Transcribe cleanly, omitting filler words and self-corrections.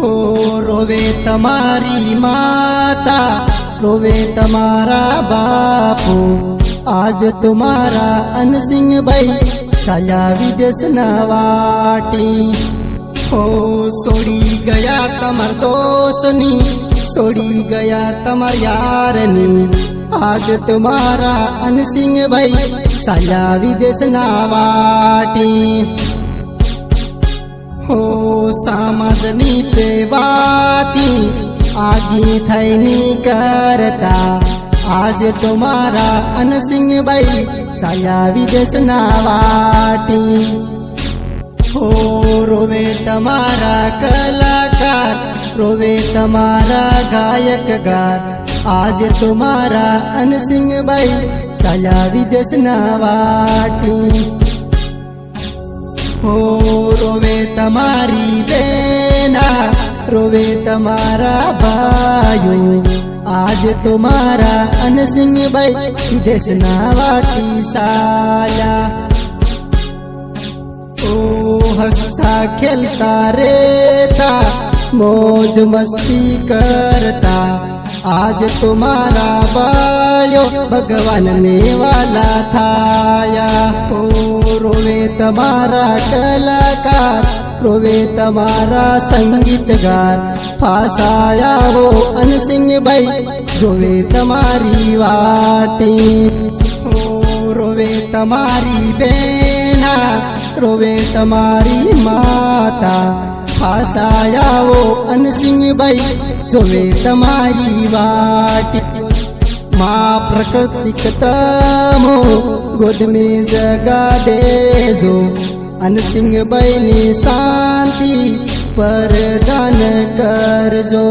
ઓ રોવે તમારી માતા, રોવે તમારા બાપુ, આજ તમારા અનસિંહભાઈ સાયા વિદેશના વાટી. ઓ છોડી ગયા તમાર દોસ્તની, છોડી ગયા તમાર યારની, આજ તમારા અનસિંહભાઈ સાયા વિદેશના વાટી. હો સમાજની તેવાતી આગી થઈને કરતા, આજે તમારા અનસિંહભાઈ સાયા વિદેશના વાટી. હો રોવે તમારા કલાકાર, રોવે તમારા ગાયકગાર, આજે તમારા અનસિંહભાઈ સાયા વિદેશના વાટી. હો રોવે તમારી બેના, રોવે તમારા ભાઈઓ, આજે તમારા અનસિંહભાઈ વિદેશના વાટી સાયા. ઓ હસતા ખેલતા રહેતા, મોજ મસ્તી કરતા, આજ તમારા ભાઈઓ ભગવાનને વાલા થાયા. ઓ રોવે તમારા કલાકાર, રોવે તમારા સંગીતગાર, ફાસાયા હો અનસિંહભાઈ જોવે તમારી વાટી. ઓ રોવે તમારી બેના, રોવે તમારી માતા, ફાસાયા હો અનસિંહભાઈ જોવે તમારી વાટી. माँ प्रकृतिक तमो गोद में जगा देजो, अनसिंहभाई ने शांति प्रदान करजो.